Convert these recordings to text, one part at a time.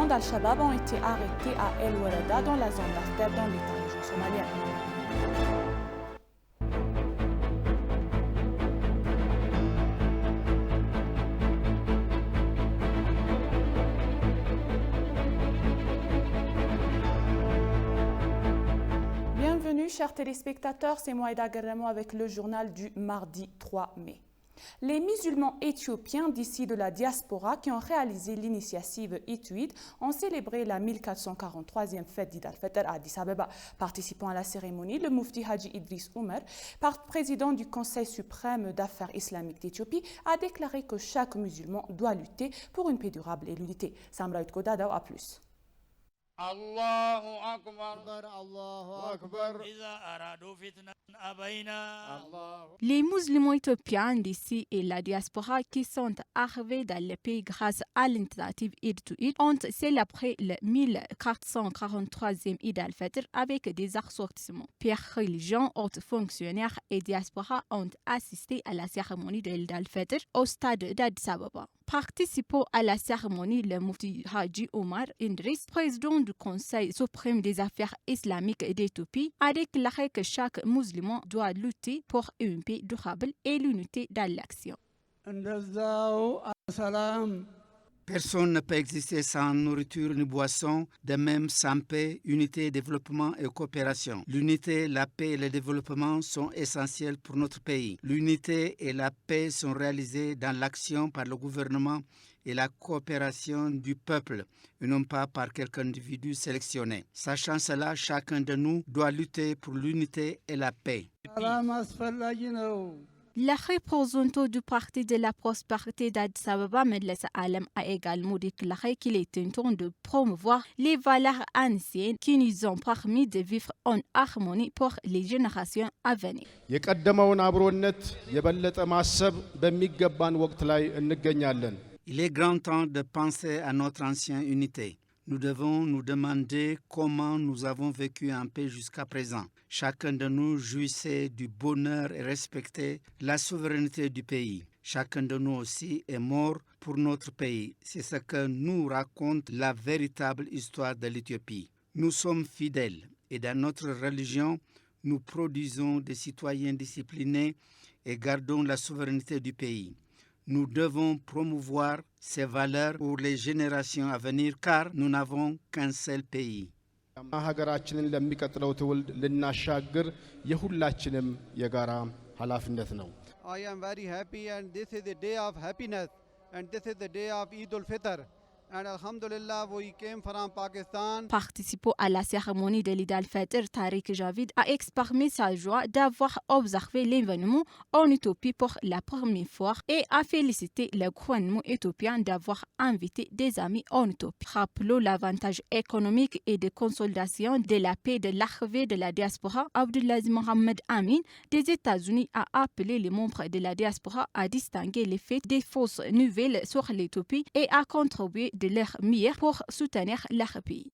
bandes Al-Shabaab ont été arrêtées à El Warada dans la zone d'After dans l'État-région somalienne. Bienvenue chers téléspectateurs, c'est Moïda Guerremo avec le journal du mardi 3 mai. Les musulmans éthiopiens d'ici de la diaspora qui ont réalisé l'initiative Ituid ont célébré la 1443e fête d'Eid al-Fitr à Addis Abeba. Participant à la cérémonie, le Mufti Haji Idriss Oumar, président du Conseil suprême d'affaires islamiques d'Éthiopie, a déclaré que chaque musulman doit lutter pour une paix durable et l'unité. Samra Kodada a plus. Allahu Akbar, Allahu Akbar. Les musulmans éthiopiens d'ici et la diaspora qui sont arrivés dans le pays grâce à l'initiative Eid to Eid ont célébré le 1443e Eid al-Fitr avec des assortissements. Pères religions, hautes fonctionnaires et diaspora ont assisté à la cérémonie de Eid al-Fitr au stade d'Addis Ababa. Participant à la cérémonie, le Mufti Haji Oumar Idriss, président du Conseil suprême des affaires islamiques d'Éthiopie, a déclaré que chaque musulman doit lutter pour une paix durable et l'unité dans l'action. Personne ne peut exister sans nourriture ni boisson, de même sans paix, unité, développement et coopération. L'unité, la paix et le développement sont essentiels pour notre pays. L'unité et la paix sont réalisées dans l'action par le gouvernement et la coopération du peuple, et non pas par quelques individus sélectionnés. Sachant cela, chacun de nous doit lutter pour l'unité et la paix. Le représentant du Parti de la prospérité d'Addis Ababa, Medlesa Alem, a également déclaré qu'il est temps de promouvoir les valeurs anciennes qui nous ont permis de vivre en harmonie pour les générations à venir. Il est grand temps de penser à notre ancienne unité. Nous devons nous demander comment nous avons vécu en paix jusqu'à présent. Chacun de nous jouissait du bonheur et respectait la souveraineté du pays. Chacun de nous aussi est mort pour notre pays. C'est ce que nous raconte la véritable histoire de l'Éthiopie. Nous sommes fidèles et dans notre religion, nous produisons des citoyens disciplinés et gardons la souveraineté du pays. Nous devons promouvoir ces valeurs pour les générations à venir car nous n'avons qu'un seul pays. ሀገራችንን ለሚቀጥለው ትውልድ ልናሻግር የሁላችንም የጋራ ኃላፊነት ነው። I am very happy and this is the day of happiness and this is the day of Eid al-Fitr. And Alhamdulillah, we came from Pakistan. Participant à la cérémonie de l'Eid al-Fitr, Tariq Javid a exprimé sa joie d'avoir observé l'événement en Éthiopie pour la première fois et a félicité le gouvernement éthiopien d'avoir invité des amis en Éthiopie. Rappelons l'avantage économique et de consolidation de la paix de l'arrivée de la diaspora. Abdulaziz Mohamed Amin des États-Unis a appelé les membres de la diaspora à distinguer les faits des fausses nouvelles sur l'Éthiopie et à contribuer de leur mieux pour soutenir leur pays.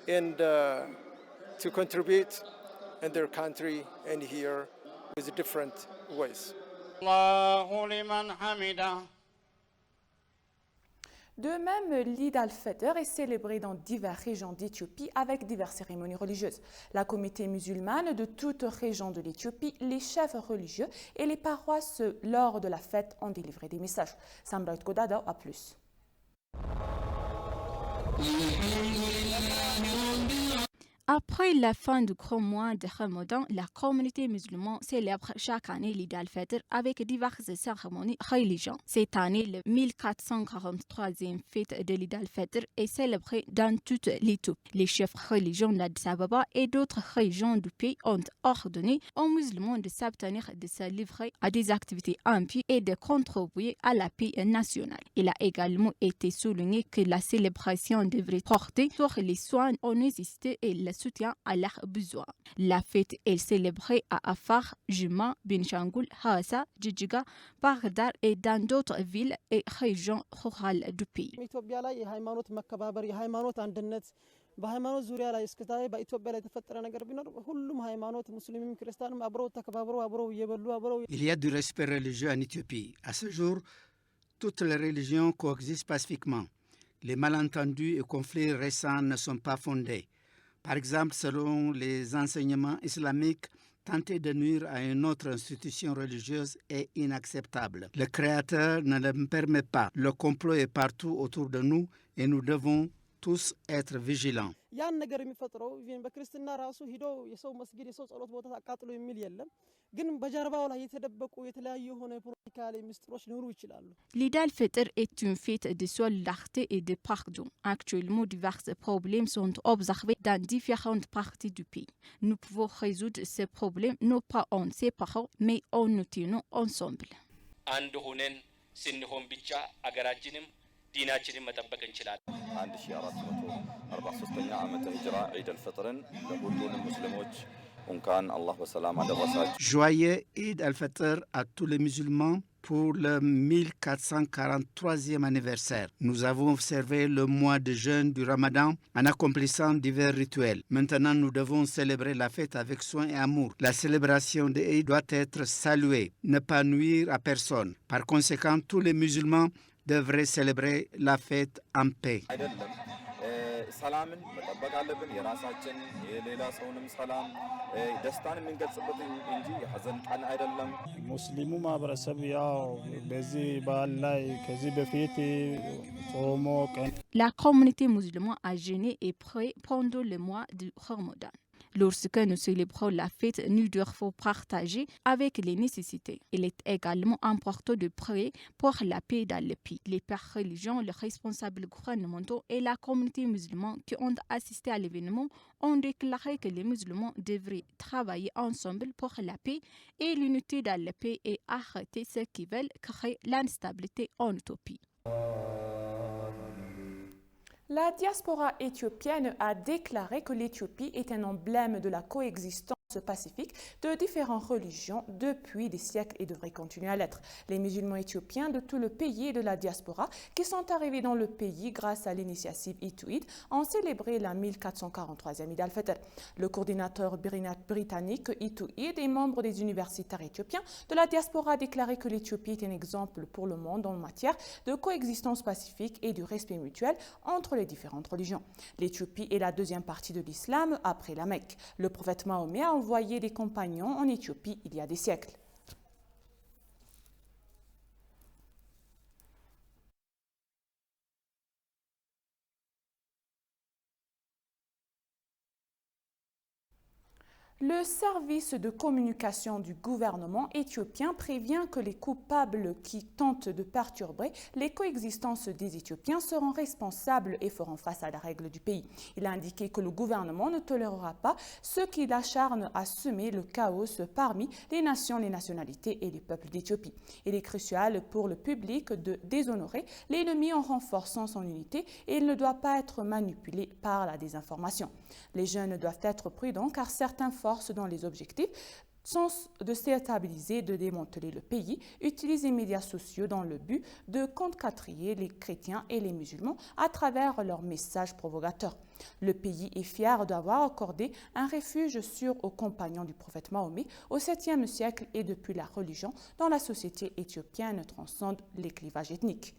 And to contribute in their country and here with different ways. De même, l'Eid al-Fitr est célébré dans diverses régions d'Éthiopie avec diverses cérémonies religieuses. La communauté musulmane de toute région de l'Éthiopie, les chefs religieux et les paroisses lors de la fête ont délivré des messages. Samra Kodada a plus. Après la fin du grand mois de Ramadan, la communauté musulmane célèbre chaque année l'Eid al-Fitr avec diverses cérémonies religieuses. Cette année, le 1443e fête de l'Eid al-Fitr est célébrée dans toute l'Éthiopie. Les chefs religieux d'Addis Ababa et d'autres régions du pays ont ordonné aux musulmans de s'abstenir de se livrer à des activités impies et de contribuer à la paix nationale. Il a également été souligné que la célébration devrait porter sur les soins en nécessité et le soutien à leurs besoins. La fête est célébrée à Afar, Juma, Benchangul, Hassa, Djidjiga, Bagdad et dans d'autres villes et régions rurales du pays. በሃይማኖት ዙሪያ ላይ እስከታይ በኢትዮጵያ ላይ ተፈጠረ ነገር ቢኖር ሁሉም ሃይማኖት ሙስሊምም ክርስቲያንም አብረው ተከባብረው አብረው እየበሉ አብረው Il y a du respect religieux en Éthiopie. À ce jour, toutes les religions coexistent pacifiquement. Les malentendus et conflits récents ne sont pas fondés. Par exemple, selon les enseignements islamiques, tenter de nuire à une autre institution religieuse est inacceptable. Le Créateur ne le permet pas. Le complot est partout autour de nous et nous devons tous être vigilants. ያን ነገር የሚፈጥረው ኢቭን በክርስትና ራሱ ሂዶ የሰው መስጊድ የሰው ጸሎት ቦታ አቃጥሎ የሚል የለም ግን በጀርባው ላይ የተደበቁ የተለያዩ የሆነ ፖለቲካ ላይ ምስጥሮች ሊኖሩ ይችላሉ l'Eid al-Fitr est une fête de solidarité et de pardon. Actuellement, divers problèmes sont observés dans différentes parties du pays. Nous pouvons résoudre ces problèmes non pas en séparant mais en nous tenant ensemble. አንድ ሆነን ስንሆን ብቻ አገራችንም ዲናችንን መጠበቅ እንችላለን 1443ኛ ዓመተ ሂጅራ ዒድ አልፈጥርን ለሁሉንም ሙስሊሞች እንኳን አላህ በሰላም አደረሳችሁ Joyeux Eid al-Fitr à tous les musulmans pour le 1443e anniversaire. Nous avons observé le mois de jeûne du Ramadan en accomplissant divers rituels. Maintenant, nous devons célébrer la fête avec soin et amour. La célébration de Eid doit être saluée, ne pas nuire à personne. Par conséquent, tous les musulmans devraient célébrer la fête en paix. ሰላምን መጠበቅ አለብን የራሳችን የሌላ ሰውንም ሰላም ደስታን የምንገልጽበት እንጂ የሐዘን ቀን አይደለም ሙስሊሙ ማህበረሰብ ያው በዚህ በዓል ላይ ከዚህ በፊት ጾሞ ቀን La communauté musulmane a jeûné et prié pendant le mois du Ramadan. Lorsque nous célébrons la fête, nous devons partager avec les nécessités. Il est également important de prier pour la paix dans le pays. Les pères religieux, les responsables gouvernementaux et la communauté musulmane qui ont assisté à l'événement ont déclaré que les musulmans devraient travailler ensemble pour la paix et l'unité dans le pays et arrêter ceux qui veulent créer l'instabilité en utopie. La diaspora éthiopienne a déclaré que l'Éthiopie est un emblème de la coexistence pacifique de différentes religions depuis des siècles et devrait continuer à l'être. Les musulmans éthiopiens de tout le pays et de la diaspora qui sont arrivés dans le pays grâce à l'initiative Ituid ont célébré la 1443e Eid al-Fitr. Le coordinateur britannique Ituid et membre des universitaires éthiopiens de la diaspora a déclaré que l'Éthiopie est un exemple pour le monde en matière de coexistence pacifique et du respect mutuel entre les différentes religions. L'Éthiopie est la deuxième partie de l'islam après la Mecque. Le prophète Mahomet a envoyé des compagnons en Éthiopie il y a des siècles. Le service de communication du gouvernement éthiopien prévient que les coupables qui tentent de perturber les coexistences des Éthiopiens seront responsables et feront face à la règle du pays. Il a indiqué que le gouvernement ne tolérera pas ceux qui l'acharnent à semer le chaos parmi les nations, les nationalités et les peuples d'Éthiopie. Il est crucial pour le public de déshonorer l'ennemi en renforçant son unité et il ne doit pas être manipulé par la désinformation. Les jeunes doivent être prudents car certains forces dans les objectifs sont de stabiliser, de démanteler le pays, utiliser les médias sociaux dans le but de contrecarrer les chrétiens et les musulmans à travers leurs messages provocateurs. Le pays est fier d'avoir accordé un refuge sûr aux compagnons du prophète Mahomet au 7e siècle et depuis la religion dans la société éthiopienne transcende les clivages ethniques.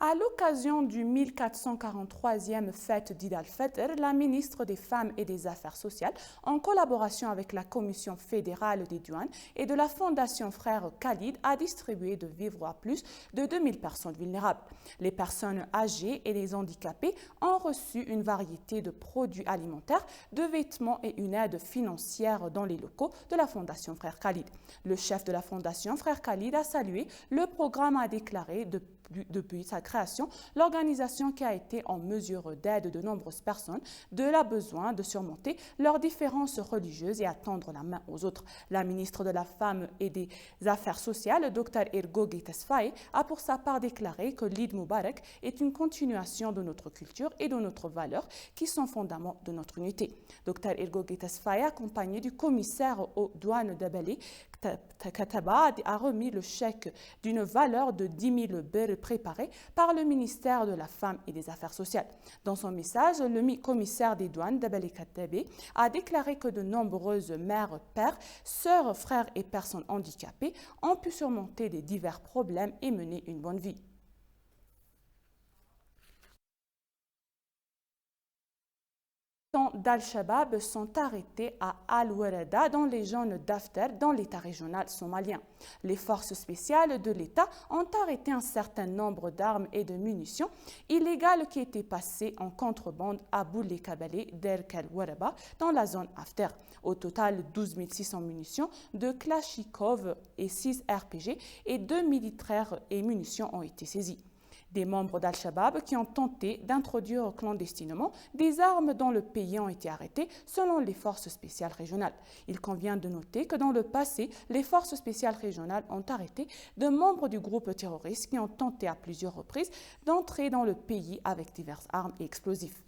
À l'occasion du 1443e fête d'Eid al-Fitr, la ministre des Femmes et des Affaires sociales, en collaboration avec la Commission fédérale des douanes et de la Fondation Frères Khalid, a distribué de vivres à plus de 2000 personnes vulnérables. Les personnes âgées et les handicapés ont reçu une variété de produits alimentaires, de vêtements et une aide financière dans les locaux de la Fondation Frères Khalid. Le chef de la Fondation Frères Khalid a salué le programme, a déclaré Depuis sa création, l'organisation qui a été en mesure d'aide de nombreuses personnes de la besoin de surmonter leurs différences religieuses et à tendre la main aux autres. La ministre de la Femme et des Affaires sociales, Dr Ergogi Tesfaye, a pour sa part déclaré que l'Eid Mubarak est une continuation de notre culture et de notre valeurs qui sont fondaments de notre unité. Dr Ergogi Tesfaye, accompagné du commissaire aux douanes d'Abali, Kataba, a remis le chèque d'une valeur de 10 000 birr préparé par le ministère de la Femme et des Affaires sociales. Dans son message, le commissaire des douanes d'Abali Katabe a déclaré que de nombreuses mères, pères, sœurs, frères et personnes handicapées ont pu surmonter des divers problèmes et mener une bonne vie. D'Al-Shabaab sont arrêtés à Al-Warada dans les zones d'After dans l'État régional somalien. Les forces spéciales de l'État ont arrêté un certain nombre d'armes et de munitions illégales qui étaient passées en contrebande à Boulé-Kabalé d'Al-Waraba dans la zone After. Au total, 12 600 munitions de Kalachnikov et 6 RPG et 2 militaires et munitions ont été saisies. Des membres d'Al-Shabaab qui ont tenté d'introduire clandestinement des armes dans le pays ont été arrêtés selon les forces spéciales régionales. Il convient de noter que dans le passé, les forces spéciales régionales ont arrêté de membres du groupe terroriste qui ont tenté à plusieurs reprises d'entrer dans le pays avec diverses armes et explosifs.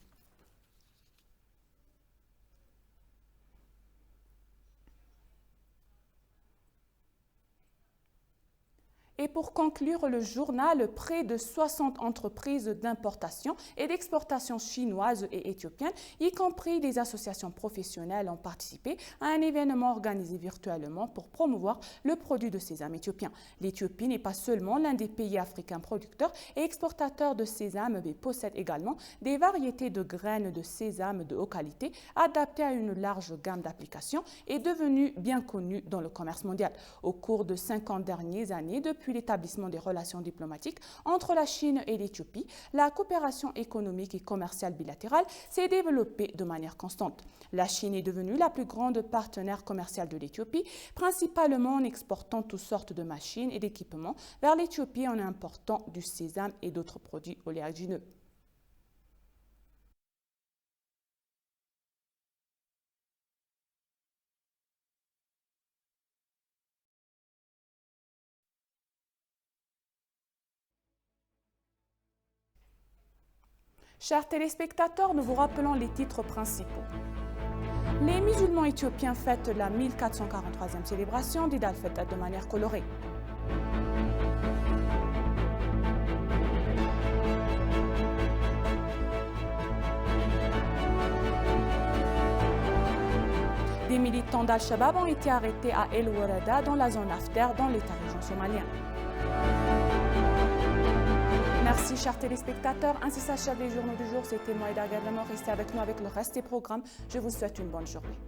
Et pour conclure le journal, près de 60 entreprises d'importation et d'exportation chinoises et éthiopiennes, y compris des associations professionnelles, ont participé à un événement organisé virtuellement pour promouvoir le produit de sésame éthiopien. L'Éthiopie n'est pas seulement l'un des pays africains producteurs et exportateurs de sésame, mais possède également des variétés de graines de sésame de haute qualité adaptées à une large gamme d'applications et devenues bien connues dans le commerce mondial. Au cours de 50 dernières années, depuis l'établissement des relations diplomatiques entre la Chine et l'Éthiopie, la coopération économique et commerciale bilatérale s'est développée de manière constante. La Chine est devenue la plus grande partenaire commerciale de l'Éthiopie, principalement en exportant toutes sortes de machines et d'équipements vers l'Éthiopie en important du sésame et d'autres produits oléagineux. Chers téléspectateurs, nous vous rappelons les titres principaux. Les musulmans éthiopiens fêtent la 1443e célébration d'Eid al-Fitr de manière colorée. Des militants d'Al-Shabaab ont été arrêtés à El-Warada dans la zone After dans l'État région somalien. Merci chers téléspectateurs, ainsi s'achèvent les journaux du jour. C'était Moïda Garremo. Restez avec nous avec le reste des programmes. Je vous souhaite une bonne journée.